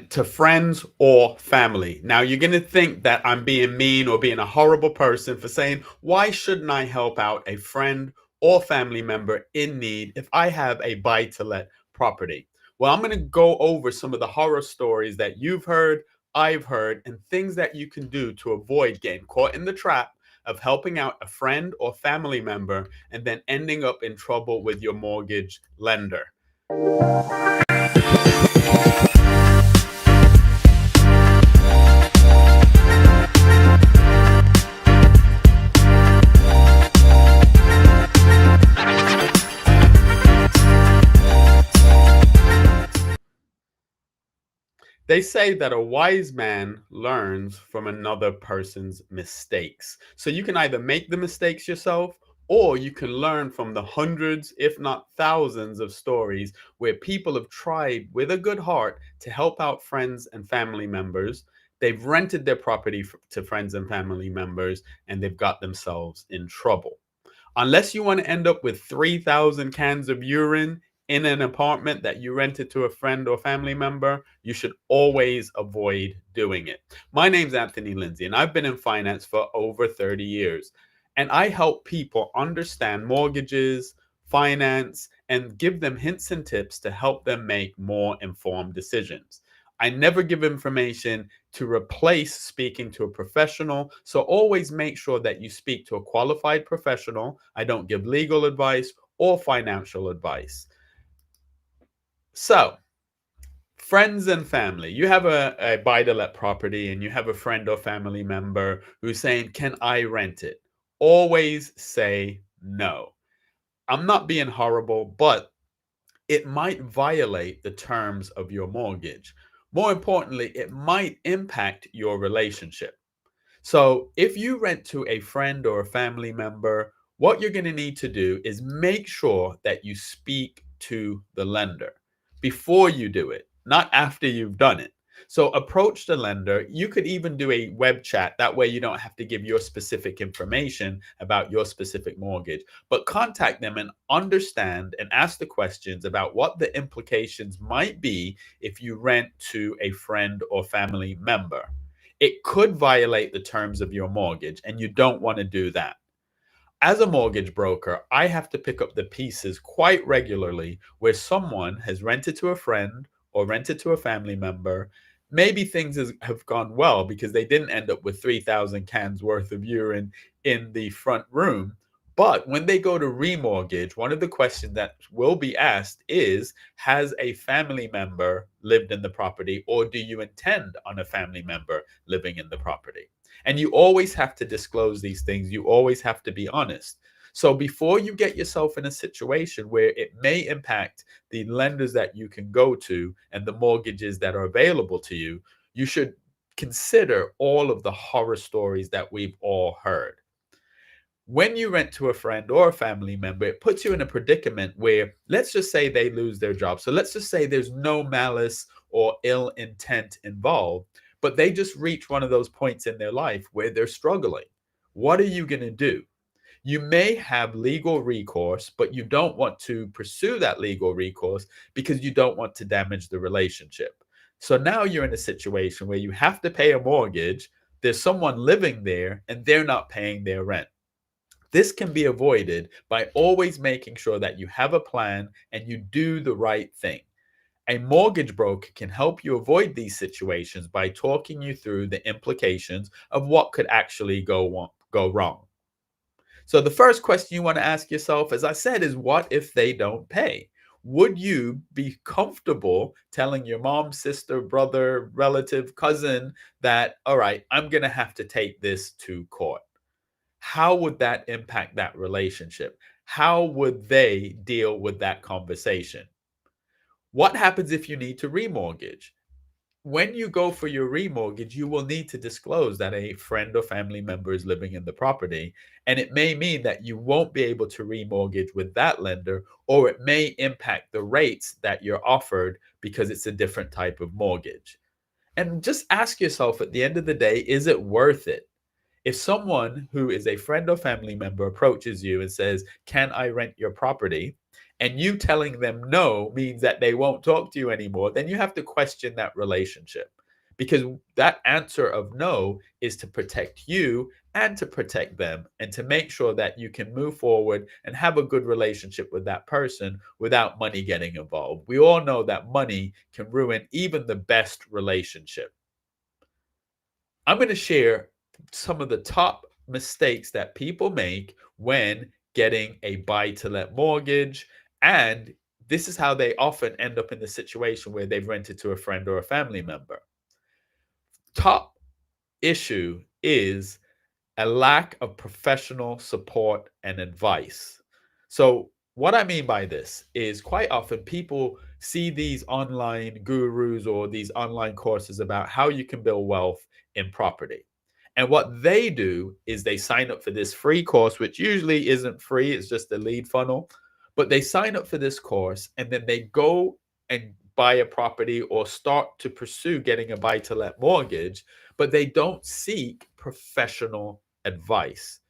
rent to friends or family. Now, you're going to think that I'm being mean or being a horrible person for saying, why shouldn't I help out a friend or family member in need if I have a buy to let property? Well, I'm going to go over some of the horror stories that you've heard, I've heard, and things that you can do to avoid getting caught in the trap of helping out a friend or family member and then ending up in trouble with your mortgage lender. They say that a wise man learns from another person's mistakes. So you can either make the mistakes yourself or you can learn from the hundreds, if not thousands, of stories where people have tried with a good heart to help out friends and family members. They've rented their property to friends and family members and they've got themselves in trouble. Unless you want to end up with 3,000 cans of urine in an apartment that you rented to a friend or family member, you should always avoid doing it. My name's Anthony Lindsay, and I've been in finance for over 30 years. And I help people understand mortgages, finance, and give them hints and tips to help them make more informed decisions. I never give information to replace speaking to a professional. So always make sure that you speak to a qualified professional. I don't give legal advice or financial advice. So, friends and family, you have a buy to let property and you have a friend or family member who's saying, can I rent it? Always say no. I'm not being horrible, but it might violate the terms of your mortgage. More importantly, it might impact your relationship. So, if you rent to a friend or a family member, what you're going to need to do is make sure that you speak to the lender before you do it, not after you've done it. So, approach the lender. You could even do a web chat. That way, you don't have to give your specific information about your specific mortgage, but contact them and understand and ask the questions about what the implications might be if you rent to a friend or family member. It could violate the terms of your mortgage, and you don't want to do that. As a mortgage broker, I have to pick up the pieces quite regularly where someone has rented to a friend or rented to a family member. Maybe things have gone well because they didn't end up with 3,000 cans worth of urine in the front room. But when they go to remortgage, one of the questions that will be asked is, has a family member lived in the property, or do you intend on a family member living in the property? And you always have to disclose these things. You always have to be honest. So before you get yourself in a situation where it may impact the lenders that you can go to and the mortgages that are available to you, you should consider all of the horror stories that we've all heard. When you rent to a friend or a family member, it puts you in a predicament where, let's just say they lose their job. So let's just say there's no malice or ill intent involved, but they just reach one of those points in their life where they're struggling. What are you going to do? You may have legal recourse, but you don't want to pursue that legal recourse because you don't want to damage the relationship. So now you're in a situation where you have to pay a mortgage. There's someone living there and they're not paying their rent. This can be avoided by always making sure that you have a plan and you do the right thing. A mortgage broker can help you avoid these situations by talking you through the implications of what could actually go wrong. So, the first question you want to ask yourself, as I said, is what if they don't pay? Would you be comfortable telling your mom, sister, brother, relative, cousin that, all right, I'm going to have to take this to court? How would that impact that relationship? How would they deal with that conversation? What happens if you need to remortgage? When you go for your remortgage, you will need to disclose that a friend or family member is living in the property. And it may mean that you won't be able to remortgage with that lender, or it may impact the rates that you're offered because it's a different type of mortgage. And just ask yourself at the end of the day, is it worth it? If someone who is a friend or family member approaches you and says, can I rent your property? and you telling them no means that they won't talk to you anymore, then you have to question that relationship, because that answer of no is to protect you and to protect them and to make sure that you can move forward and have a good relationship with that person without money getting involved. We all know that money can ruin even the best relationship. I'm going to share some of the top mistakes that people make when getting a buy to let mortgage. And this is how they often end up in the situation where they've rented to a friend or a family member. Top issue is a lack of professional support and advice. So, what I mean by this is quite often people see these online gurus or these online courses about how you can build wealth in property. And what they do is they sign up for this free course, which usually isn't free, it's just a lead funnel. But they sign up for this course and then they go and buy a property or start to pursue getting a buy to let mortgage, but they don't seek professional advice.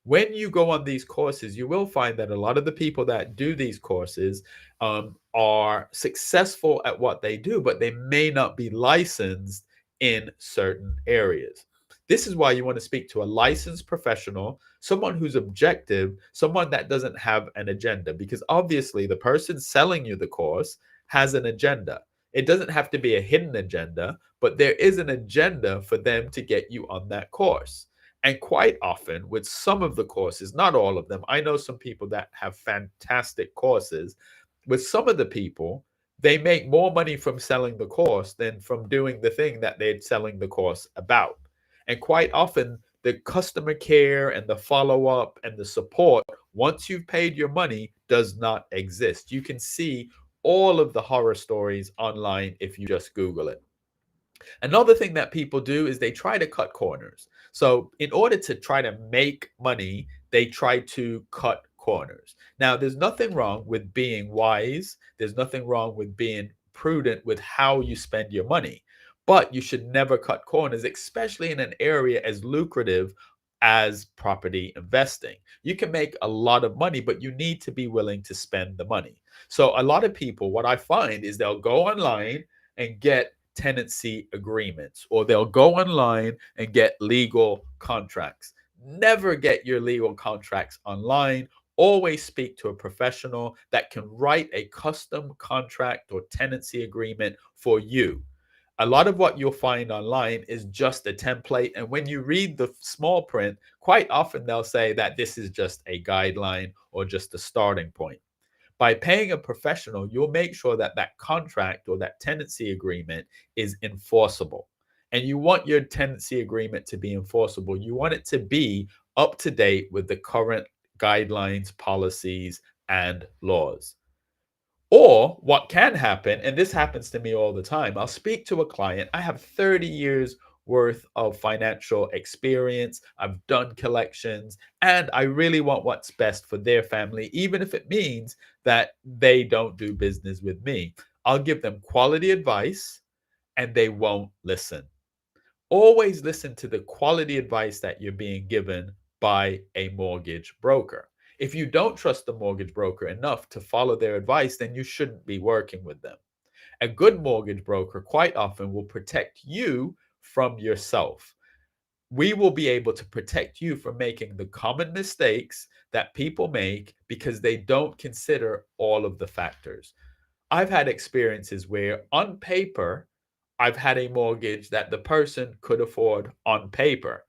When you go on these courses, you will find that a lot of the people that do these courses are successful at what they do, but they may not be licensed in certain areas. This is why you want to speak to a licensed professional, someone who's objective, someone that doesn't have an agenda, because obviously the person selling you the course has an agenda. It doesn't have to be a hidden agenda, but there is an agenda for them to get you on that course. And quite often, with some of the courses, not all of them, I know some people that have fantastic courses. With some of the people, they make more money from selling the course than from doing the thing that they're selling the course about. And quite often, the customer care and the follow up and the support, once you've paid your money, does not exist. You can see all of the horror stories online if you just Google it. Another thing that people do is they try to cut corners. So, in order to try to make money, they try to cut corners. Now, there's nothing wrong with being wise, there's nothing wrong with being prudent with how you spend your money, but you should never cut corners, especially in an area as lucrative as property investing. You can make a lot of money, but you need to be willing to spend the money. So, a lot of people, what I find is they'll go online and get tenancy agreements, or they'll go online and get legal contracts. Never get your legal contracts online. Always speak to a professional that can write a custom contract or tenancy agreement for you. A lot of what you'll find online is just a template. And when you read the small print, quite often they'll say that this is just a guideline or just a starting point. By paying a professional, you'll make sure that that contract or that tenancy agreement is enforceable. And you want your tenancy agreement to be enforceable. You want it to be up to date with the current guidelines, policies, and laws. Or what can happen, and this happens to me all the time, I'll speak to a client. I have 30 years worth of financial experience. I've done collections, and I really want what's best for their family, even if it means that they don't do business with me. I'll give them quality advice, and they won't listen. Always listen to the quality advice that you're being given by a mortgage broker. If you don't trust the mortgage broker enough to follow their advice, then you shouldn't be working with them. A good mortgage broker quite often will protect you from yourself. We will be able to protect you from making the common mistakes that people make because they don't consider all of the factors. I've had experiences where on paper, I've had a mortgage that the person could afford on paper.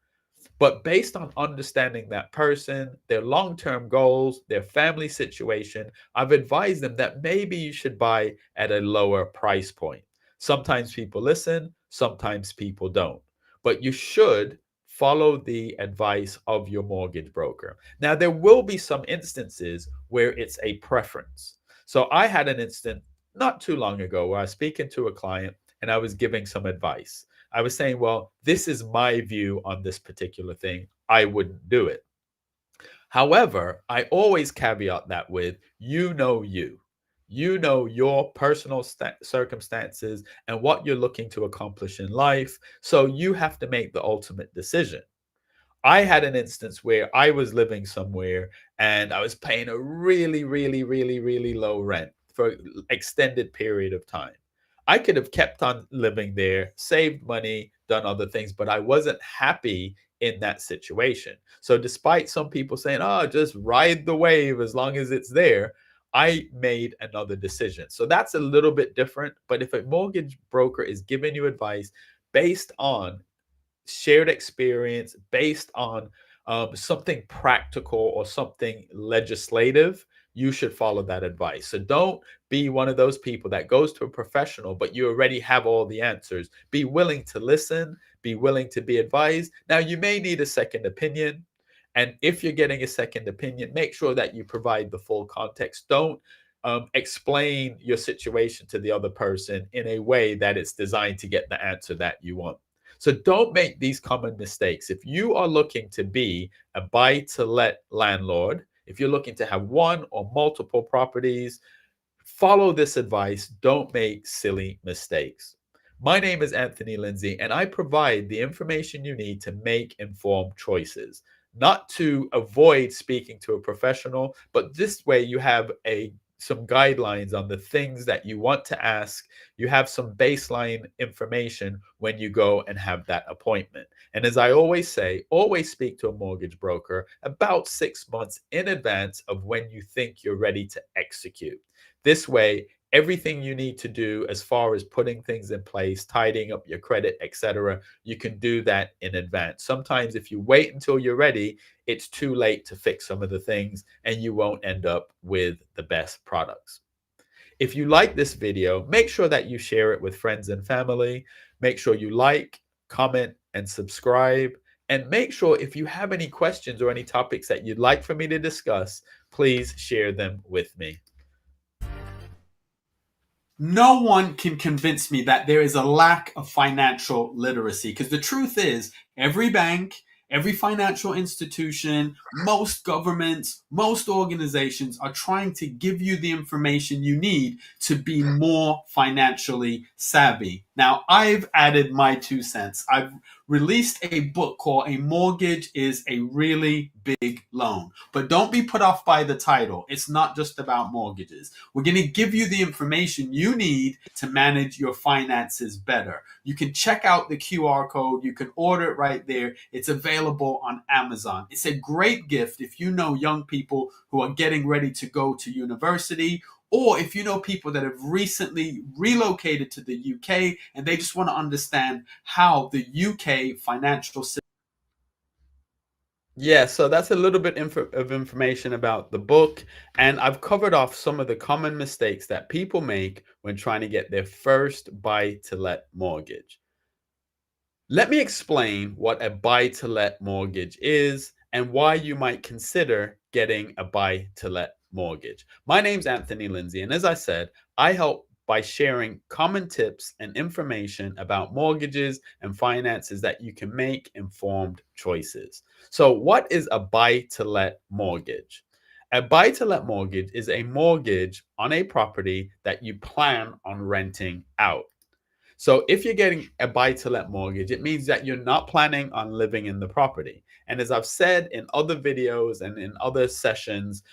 But based on understanding that person, their long term goals, their family situation, I've advised them that maybe you should buy at a lower price point. Sometimes people listen, sometimes people don't. But you should follow the advice of your mortgage broker. Now, there will be some instances where it's a preference. So I had an instant not too long ago where I was speaking to a client and I was giving some advice. I was saying, well, this is my view on this particular thing. I wouldn't do it. However, I always caveat that with you know you. You know your personal circumstances and what you're looking to accomplish in life. So you have to make the ultimate decision. I had an instance where I was living somewhere and I was paying a really, really, really, really low rent for an extended period of time. I could have kept on living there, saved money, done other things, but I wasn't happy in that situation. So, despite some people saying, oh, just ride the wave as long as it's there, I made another decision. So, that's a little bit different. But if a mortgage broker is giving you advice based on shared experience, based on something practical or something legislative, you should follow that advice. So don't be one of those people that goes to a professional, but you already have all the answers. Be willing to listen, be willing to be advised. Now, you may need a second opinion. And if you're getting a second opinion, make sure that you provide the full context. Don't explain your situation to the other person in a way that it's designed to get the answer that you want. So don't make these common mistakes. If you are looking to be a buy to let landlord, if you're looking to have one or multiple properties, follow this advice. Don't make silly mistakes. My name is Anthony Lindsay, and I provide the information you need to make informed choices, not to avoid speaking to a professional, but this way you have some guidelines on the things that you want to ask. You have some baseline information when you go and have that appointment. And as I always say, always speak to a mortgage broker about 6 months in advance of when you think you're ready to execute. This way, everything you need to do as far as putting things in place, tidying up your credit, etc., you can do that in advance. Sometimes if you wait until you're ready, it's too late to fix some of the things and you won't end up with the best products. If you like this video, make sure that you share it with friends and family. Make sure you like, comment, and subscribe. And make sure if you have any questions or any topics that you'd like for me to discuss, please share them with me. No one can convince me that there is a lack of financial literacy, because the truth is, every bank, every financial institution, most governments, most organizations are trying to give you the information you need to be more financially savvy. Now, I've added my 2 cents. I've released a book called A Mortgage is a Really Big Loan. But don't be put off by the title. It's not just about mortgages. We're going to give you the information you need to manage your finances better. You can check out the QR code. You can order it right there. It's available on Amazon. It's a great gift if you know young people who are getting ready to go to university, or if you know people that have recently relocated to the UK and they just want to understand how the UK financial system. Yeah, so that's a little bit of information about the book. And I've covered off some of the common mistakes that people make when trying to get their first buy to let mortgage. Let me explain what a buy to let mortgage is and why you might consider getting a buy to let mortgage. My name's Anthony Lindsay, and as I said, I help by sharing common tips and information about mortgages and finances that you can make informed choices. So, what is a buy to let mortgage? A buy to let mortgage is a mortgage on a property that you plan on renting out. So if you're getting a buy to let mortgage, it means that you're not planning on living in the property. And as I've said in other videos and in other sessions,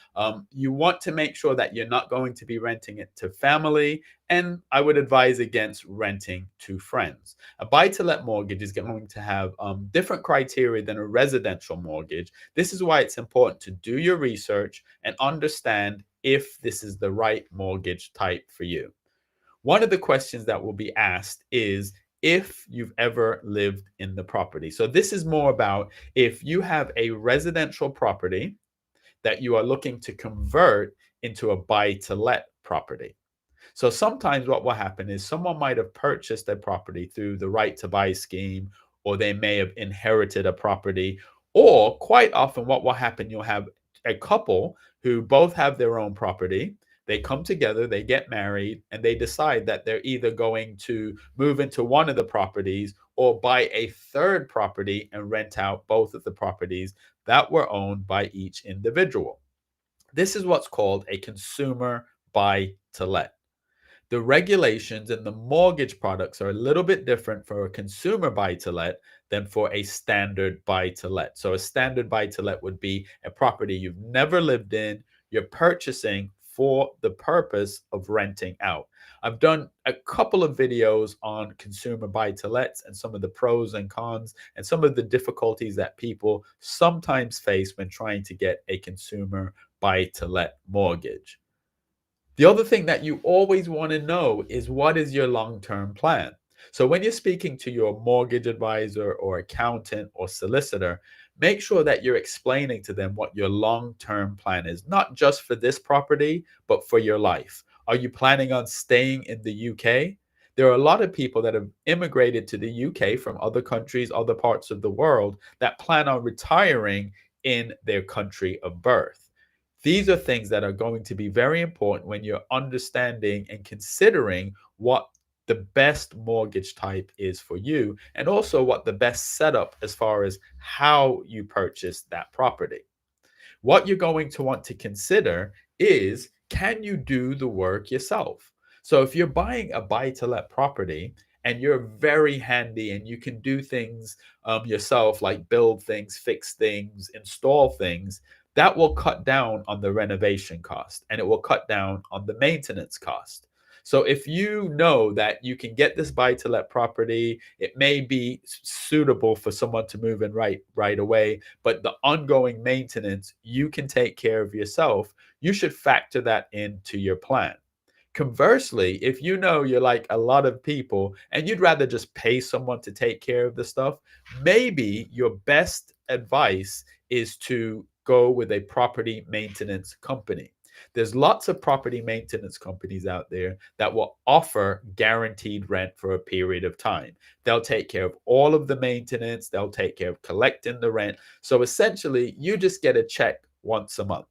you want to make sure that you're not going to be renting it to family. And I would advise against renting to friends. A buy to let mortgage is going to have different criteria than a residential mortgage. This is why it's important to do your research and understand if this is the right mortgage type for you. One of the questions that will be asked is if you've ever lived in the property. So this is more about if you have a residential property that you are looking to convert into a buy to let property. So sometimes what will happen is someone might have purchased a property through the right to buy scheme, or they may have inherited a property, or quite often what will happen, you'll have a couple who both have their own property. They come together, they get married, and they decide that they're either going to move into one of the properties or buy a third property and rent out both of the properties that were owned by each individual. This is what's called a consumer buy to let. The regulations and the mortgage products are a little bit different for a consumer buy to let than for a standard buy to let. So, a standard buy to let would be a property you've never lived in, you're purchasing for the purpose of renting out. I've done a couple of videos on consumer buy to lets and some of the pros and cons and some of the difficulties that people sometimes face when trying to get a consumer buy to let mortgage. The other thing that you always want to know is what is your long term plan? So, when you're speaking to your mortgage advisor or accountant or solicitor, make sure that you're explaining to them what your long term plan is, not just for this property, but for your life. Are you planning on staying in the UK? There are a lot of people that have immigrated to the UK from other countries, other parts of the world that plan on retiring in their country of birth. These are things that are going to be very important when you're understanding and considering what the best mortgage type is for you, and also what the best setup as far as how you purchase that property. What you're going to want to consider is, can you do the work yourself? So if you're buying a buy to let property and you're very handy and you can do things yourself, like build things, fix things, install things, that will cut down on the renovation cost and it will cut down on the maintenance cost. So if you know that you can get this buy to let property, it may be suitable for someone to move in right away, but the ongoing maintenance you can take care of yourself, you should factor that into your plan. Conversely, if you know you're like a lot of people and you'd rather just pay someone to take care of the stuff, maybe your best advice is to go with a property maintenance company. There's lots of property maintenance companies out there that will offer guaranteed rent for a period of time. They'll take care of all of the maintenance, they'll take care of collecting the rent. So essentially, you just get a check once a month.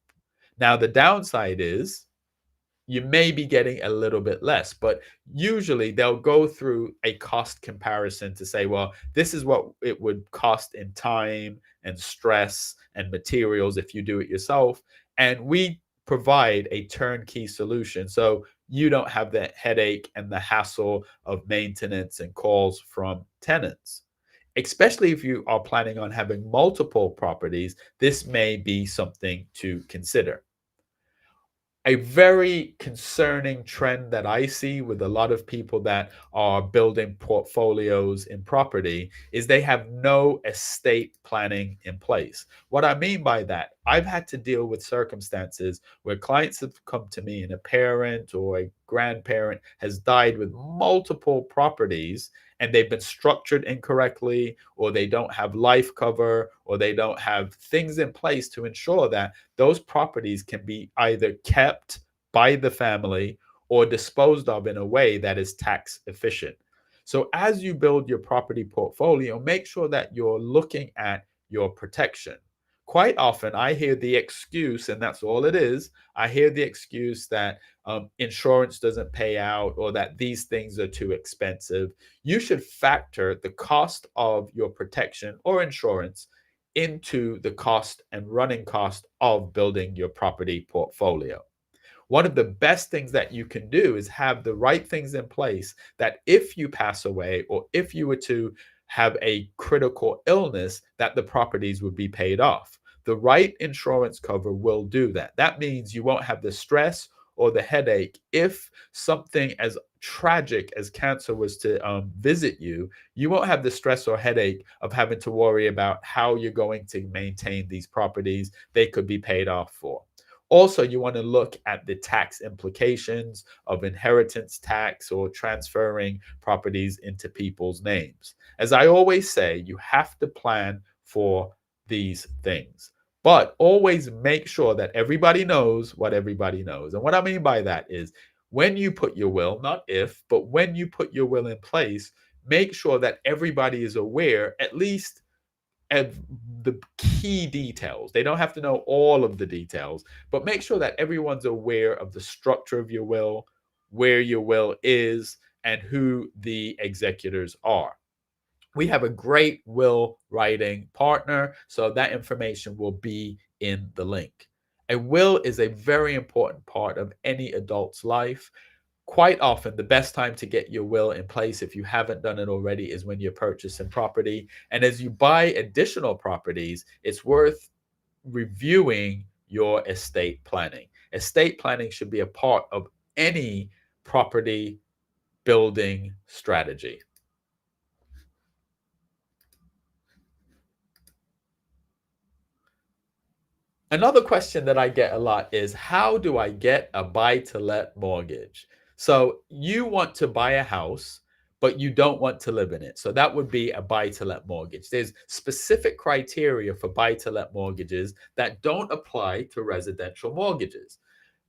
Now, the downside is you may be getting a little bit less, but usually they'll go through a cost comparison to say, well, this is what it would cost in time and stress and materials if you do it yourself. And we provide a turnkey solution. So you don't have the headache and the hassle of maintenance and calls from tenants. Especially if you are planning on having multiple properties, this may be something to consider. A very concerning trend that I see with a lot of people that are building portfolios in property is they have no estate planning in place. What I mean by that, I've had to deal with circumstances where clients have come to me and a parent or a grandparent has died with multiple properties and they've been structured incorrectly, or they don't have life cover, or they don't have things in place to ensure that those properties can be either kept by the family or disposed of in a way that is tax efficient. So, as you build your property portfolio, make sure that you're looking at your protection. Quite often, I hear the excuse, and that's all it is. I hear the excuse that insurance doesn't pay out or that these things are too expensive. You should factor the cost of your protection or insurance into the cost and running cost of building your property portfolio. One of the best things that you can do is have the right things in place that if you pass away or if you were to have a critical illness, that the properties would be paid off. The right insurance cover will do that. That means you won't have the stress or the headache if something as tragic as cancer was to visit you. You won't have the stress or headache of having to worry about how you're going to maintain these properties. They could be paid off for. Also, you want to look at the tax implications of inheritance tax or transferring properties into people's names. As I always say, you have to plan for these things, but always make sure that everybody knows what everybody knows. And what I mean by that is when you put your will, not if, but when you put your will in place, make sure that everybody is aware, at least of the key details. They don't have to know all of the details, but make sure that everyone's aware of the structure of your will, where your will is, and who the executors are. We have a great will writing partner, so that information will be in the link. A will is a very important part of any adult's life. Quite often, the best time to get your will in place, if you haven't done it already, is when you're purchasing property. And as you buy additional properties, it's worth reviewing your estate planning. Estate planning should be a part of any property building strategy. Another question that I get a lot is, how do I get a buy to let mortgage? So you want to buy a house, but you don't want to live in it. So that would be a buy to let mortgage. There's specific criteria for buy to let mortgages that don't apply to residential mortgages.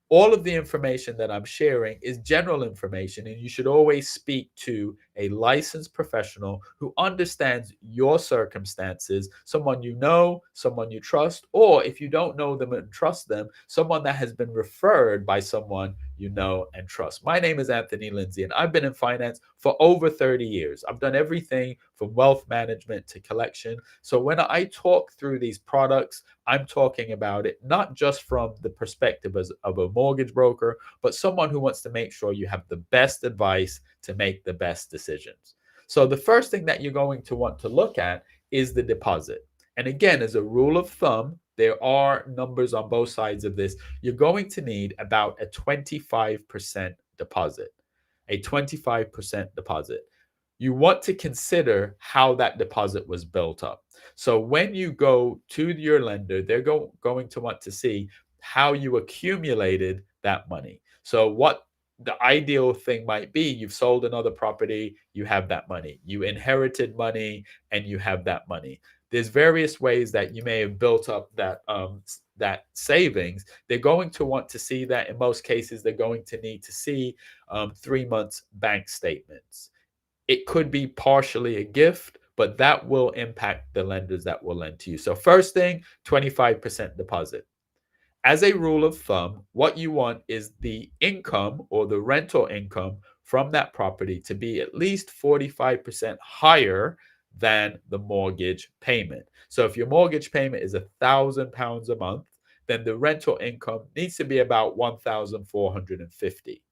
All of the information that I'm sharing is general information, and you should always speak to a licensed professional who understands your circumstances, someone you know, someone you trust, or if you don't know them and trust them, someone that has been referred by someone you know and trust. My name is Anthony Lindsay, and I've been in finance for over 30 years. I've done everything from wealth management to collection. So when I talk through these products, I'm talking about it not just from the perspective of a mortgage broker, but someone who wants to make sure you have the best advice to make the best decisions. So, the first thing that you're going to want to look at is the deposit. And again, as a rule of thumb, there are numbers on both sides of this. You're going to need about a 25% deposit. A 25% deposit. You want to consider how that deposit was built up. So when you go to your lender, they're going to want to see how you accumulated that money. So what the ideal thing might be, you've sold another property, you have that money. You inherited money and you have that money. There's various ways that you may have built up that savings. They're going to want to see that. In most cases, they're going to need to see 3 months bank statements. It could be partially a gift, but that will impact the lenders that will lend to you. So, first thing, 25% deposit. As a rule of thumb, what you want is the income or the rental income from that property to be at least 45% higher than the mortgage payment. So, if your mortgage payment is £1,000 a month, then the rental income needs to be about 1,450.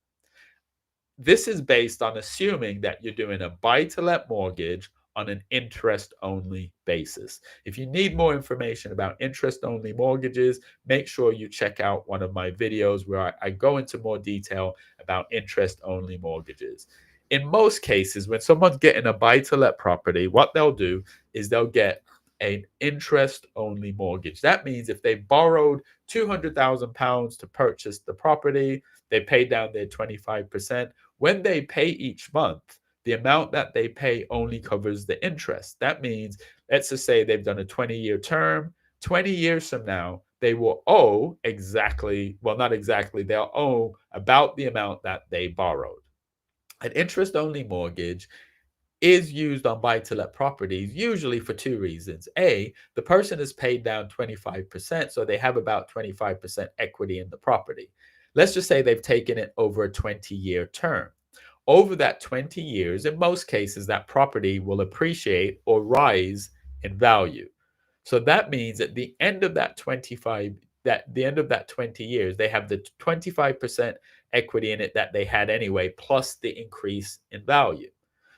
This is based on assuming that you're doing a buy to let mortgage on an interest only basis. If you need more information about interest only mortgages, make sure you check out one of my videos where I go into more detail about interest only mortgages. In most cases, when someone's getting a buy to let property, what they'll do is they'll get an interest only mortgage. That means if they borrowed £200,000 to purchase the property, they pay down their 25%. When they pay each month, the amount that they pay only covers the interest. That means, let's just say they've done a 20-year term. 20 years from now, they will owe exactly, well, not exactly, they'll owe about the amount that they borrowed. An interest only mortgage is used on buy to let properties usually for two reasons. A, the person has paid down 25%, so they have about 25% equity in the property. Let's just say they've taken it over a 20-year term. Over that 20 years, in most cases, that property will appreciate or rise in value. So that means at the end of that 20 years, they have the 25% equity in it that they had anyway, plus the increase in value.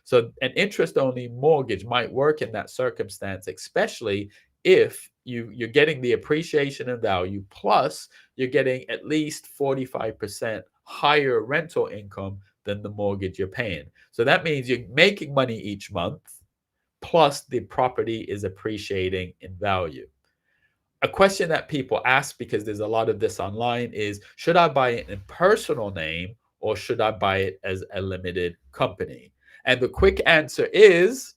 So an interest only mortgage might work in that circumstance, especially if you're getting the appreciation in value, plus you're getting at least 45% higher rental income than the mortgage you're paying. So that means you're making money each month, plus the property is appreciating in value. A question that people ask, because there's a lot of this online, is should I buy it in personal name or should I buy it as a limited company? And the quick answer is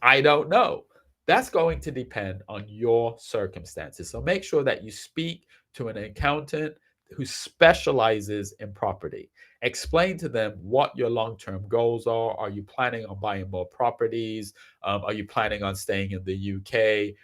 I don't know. That's going to depend on your circumstances. So make sure that you speak to an accountant who specializes in property. Explain to them what your long term goals are. Are you planning on buying more properties? Are you planning on staying in the UK?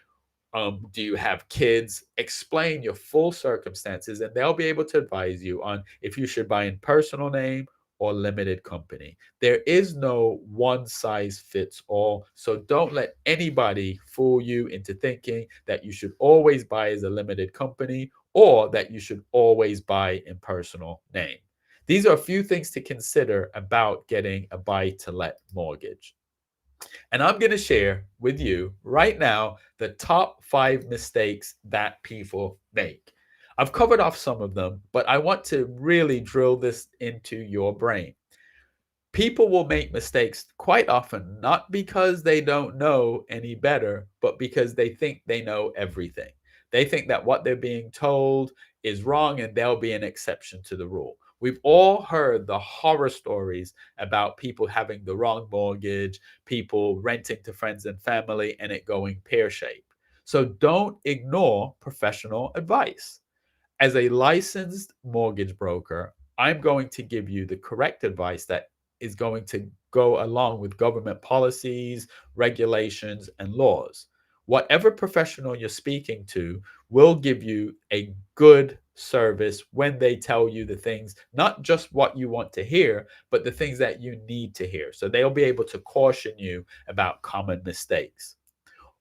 Do you have kids? Explain your full circumstances, and they'll be able to advise you on if you should buy in personal name or limited company. There is no one size fits all. So don't let anybody fool you into thinking that you should always buy as a limited company or that you should always buy in personal name. These are a few things to consider about getting a buy to let mortgage. And I'm going to share with you right now the top 5 mistakes that people make. I've covered off some of them, but I want to really drill this into your brain. People will make mistakes quite often, not because they don't know any better, but because they think they know everything. They think that what they're being told is wrong and they'll be an exception to the rule. We've all heard the horror stories about people having the wrong mortgage, people renting to friends and family, and it going pear shaped. So don't ignore professional advice. As a licensed mortgage broker, I'm going to give you the correct advice that is going to go along with government policies, regulations, and laws. Whatever professional you're speaking to will give you a good service when they tell you the things, not just what you want to hear, but the things that you need to hear. So they'll be able to caution you about common mistakes.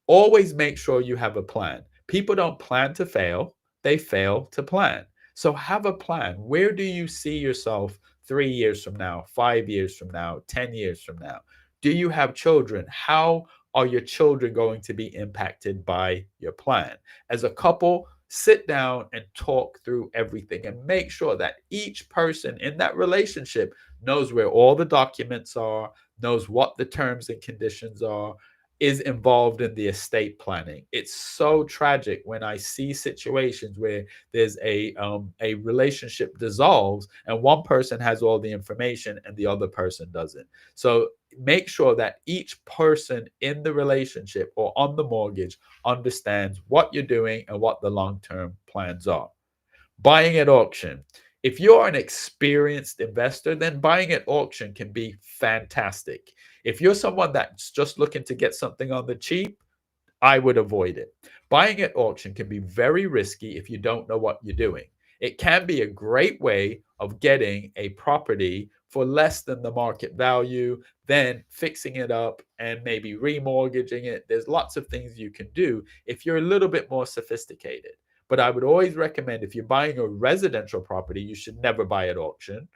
Always make sure you have a plan. People don't plan to fail, they fail to plan. So have a plan. Where do you see yourself 3 years from now, 5 years from now, 10 years from now? Do you have children? How are your children going to be impacted by your plan? As a couple, sit down and talk through everything and make sure that each person in that relationship knows where all the documents are, knows what the terms and conditions are, is involved in the estate planning. It's so tragic when I see situations where there's a relationship dissolves and one person has all the information and the other person doesn't. So make sure that each person in the relationship or on the mortgage understands what you're doing and what the long-term plans are. Buying at auction. If you're an experienced investor, then buying at auction can be fantastic. If you're someone that's just looking to get something on the cheap, I would avoid it. Buying at auction can be very risky if you don't know what you're doing. It can be a great way of getting a property for less than the market value, then fixing it up and maybe remortgaging it. There's lots of things you can do if you're a little bit more sophisticated. But I would always recommend if you're buying a residential property, you should never buy at auction.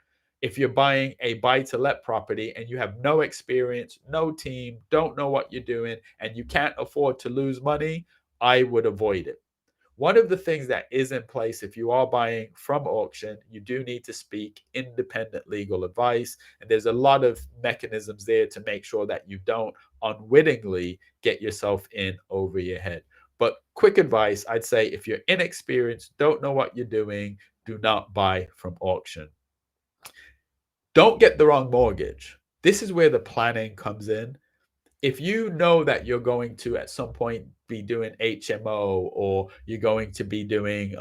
If you're buying a buy to let property and you have no experience, no team, don't know what you're doing, and you can't afford to lose money, I would avoid it. One of the things that is in place if you are buying from auction, you do need to seek independent legal advice. And there's a lot of mechanisms there to make sure that you don't unwittingly get yourself in over your head. But quick advice, I'd say if you're inexperienced, don't know what you're doing, do not buy from auction. Don't get the wrong mortgage. This is where the planning comes in. If you know that you're going to at some point be doing HMO, or you're going to be doing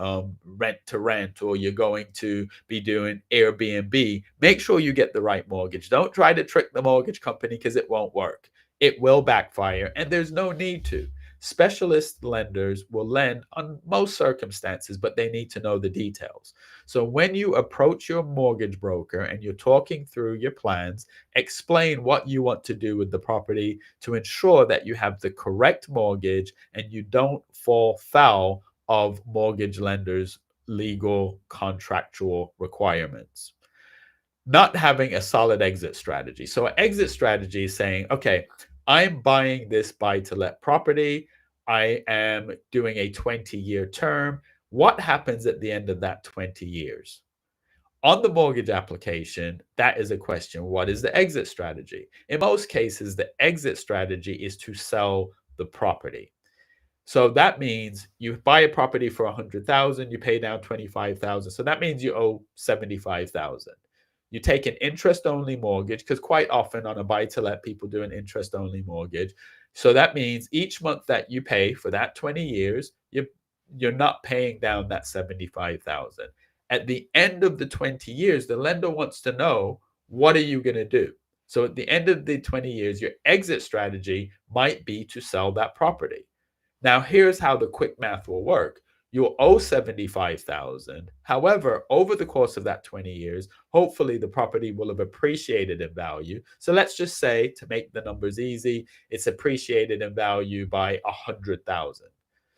rent to rent, or you're going to be doing Airbnb, make sure you get the right mortgage. Don't try to trick the mortgage company because it won't work. It will backfire, and there's no need to. Specialist lenders will lend on most circumstances, but they need to know the details. So when you approach your mortgage broker and you're talking through your plans, explain what you want to do with the property to ensure that you have the correct mortgage and you don't fall foul of mortgage lenders' legal contractual requirements. Not having a solid exit strategy. So, an exit strategy is saying, okay, I'm buying this buy to let property. I am doing a 20-year term. What happens at the end of that 20 years? On the mortgage application, that is a question. What is the exit strategy? In most cases, the exit strategy is to sell the property. So that means you buy a property for 100,000, you pay down 25,000. So that means you owe 75,000. You take an interest only mortgage, because quite often on a buy to let, people do an interest only mortgage. So that means each month that you pay for that 20 years, you're not paying down that 75,000. At the end of the 20 years, the lender wants to know, what are you going to do? So at the end of the 20 years, your exit strategy might be to sell that property. Now, here's how the quick math will work. You'll owe 75,000. However, over the course of that 20 years, hopefully the property will have appreciated in value. So let's just say, to make the numbers easy, it's appreciated in value by 100,000.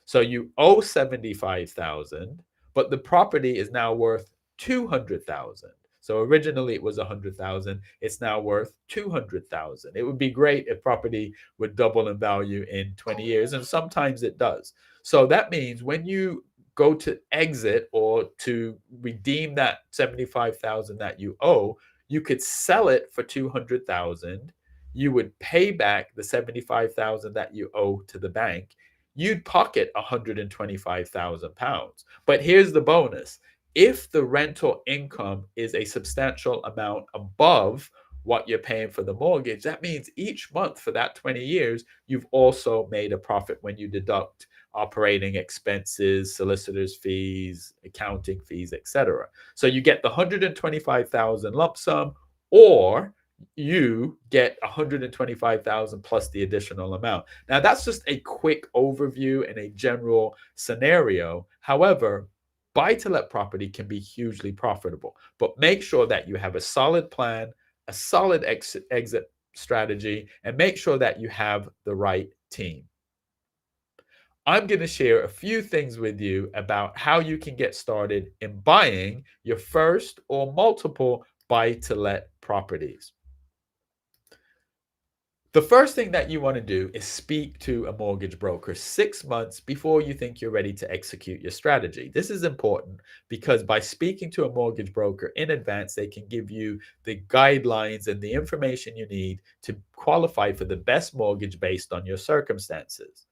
So you owe 75,000, but the property is now worth 200,000. So originally it was 100,000. It's now worth 200,000. It would be great if property would double in value in 20 years, and sometimes it does. So that means when you go to exit or to redeem that 75,000 that you owe, you could sell it for 200,000. You would pay back the 75,000 that you owe to the bank. You'd pocket 125,000 pounds. But here's the bonus. If the rental income is a substantial amount above what you're paying for the mortgage, that means each month for that 20 years, you've also made a profit when you deduct operating expenses, solicitors' fees, accounting fees, etc. So you get the 125,000 lump sum, or you get 125,000 plus the additional amount. Now that's just a quick overview and a general scenario. However, buy to let property can be hugely profitable, but make sure that you have a solid plan, a solid exit strategy, and make sure that you have the right team. I'm going to share a few things with you about how you can get started in buying your first or multiple buy to let properties. The first thing that you want to do is speak to a mortgage broker 6 months before you think you're ready to execute your strategy. This is important because by speaking to a mortgage broker in advance, they can give you the guidelines and the information you need to qualify for the best mortgage based on your circumstances.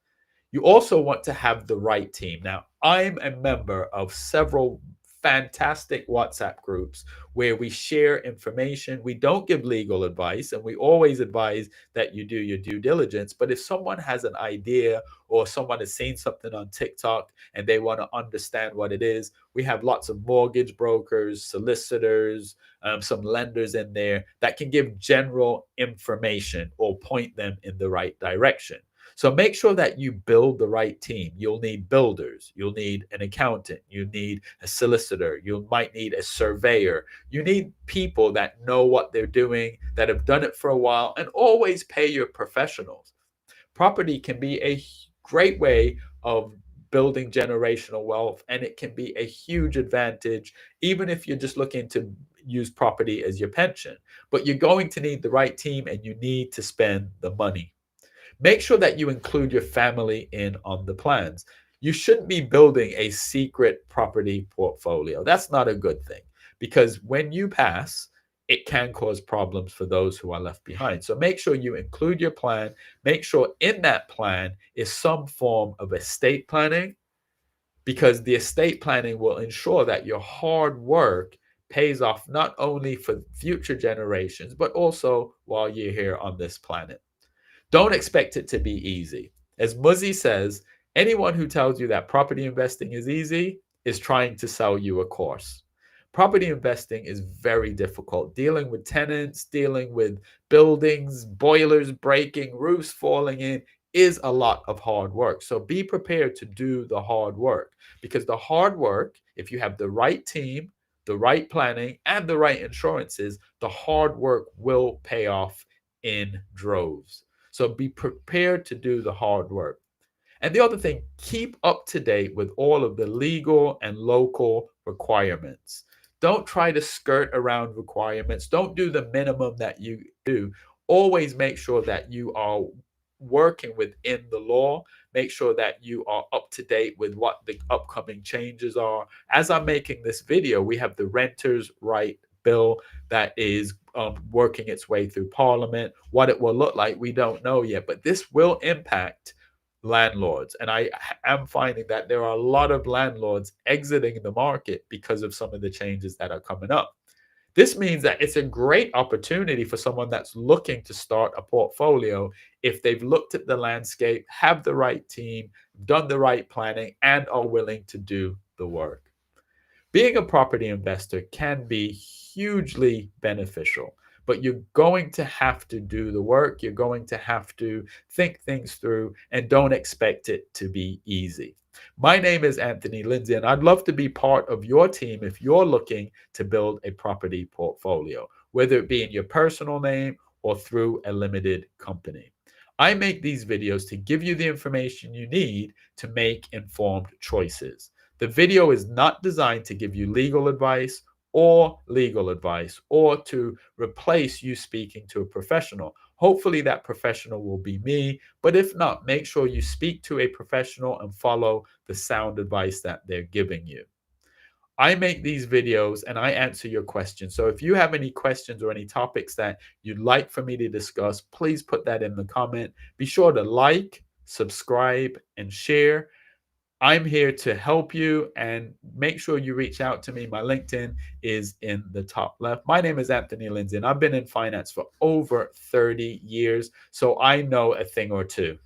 You also want to have the right team. Now, I'm a member of several fantastic WhatsApp groups where we share information. We don't give legal advice, and we always advise that you do your due diligence. But if someone has an idea or someone has seen something on TikTok and they want to understand what it is, we have lots of mortgage brokers, solicitors, some lenders in there that can give general information or point them in the right direction. So make sure that you build the right team. You'll need builders. You'll need an accountant. You need a solicitor. You might need a surveyor. You need people that know what they're doing, that have done it for a while, and always pay your professionals. Property can be a great way of building generational wealth, and it can be a huge advantage, even if you're just looking to use property as your pension. But you're going to need the right team, and you need to spend the money. Make sure that you include your family in on the plans. You shouldn't be building a secret property portfolio. That's not a good thing because when you pass, it can cause problems for those who are left behind. So make sure you include your plan. Make sure in that plan is some form of estate planning, because the estate planning will ensure that your hard work pays off not only for future generations, but also while you're here on this planet. Don't expect it to be easy. As Muzzy says, anyone who tells you that property investing is easy is trying to sell you a course. Property investing is very difficult. Dealing with tenants, dealing with buildings, boilers breaking, roofs falling in is a lot of hard work. So be prepared to do the hard work, because the hard work, if you have the right team, the right planning, and the right insurances, the hard work will pay off in droves. So be prepared to do the hard work. And the other thing, keep up to date with all of the legal and local requirements. Don't try to skirt around requirements. Don't do the minimum that you do. Always make sure that you are working within the law. Make sure that you are up to date with what the upcoming changes are. As I'm making this video, we have the Renters' Right Bill that is working its way through Parliament. What it will look like, we don't know yet, but this will impact landlords. And I am finding that there are a lot of landlords exiting the market because of some of the changes that are coming up. This means that it's a great opportunity for someone that's looking to start a portfolio if they've looked at the landscape, have the right team, done the right planning, and are willing to do the work. Being a property investor can be hugely beneficial, but you're going to have to do the work. You're going to have to think things through, and don't expect it to be easy. My name is Anthony Lindsay, and I'd love to be part of your team if you're looking to build a property portfolio, whether it be in your personal name or through a limited company. I make these videos to give you the information you need to make informed choices. The video is not designed to give you legal advice or legal advice, or to replace you speaking to a professional. Hopefully, that professional will be me. But if not, make sure you speak to a professional and follow the sound advice that they're giving you. I make these videos and I answer your questions. So if you have any questions or any topics that you'd like for me to discuss, please put that in the comment. Be sure to like, subscribe, and share. I'm here to help you, and make sure you reach out to me. My LinkedIn is in the top left. My name is Anthony Lindsay, and I've been in finance for over 30 years, so I know a thing or two.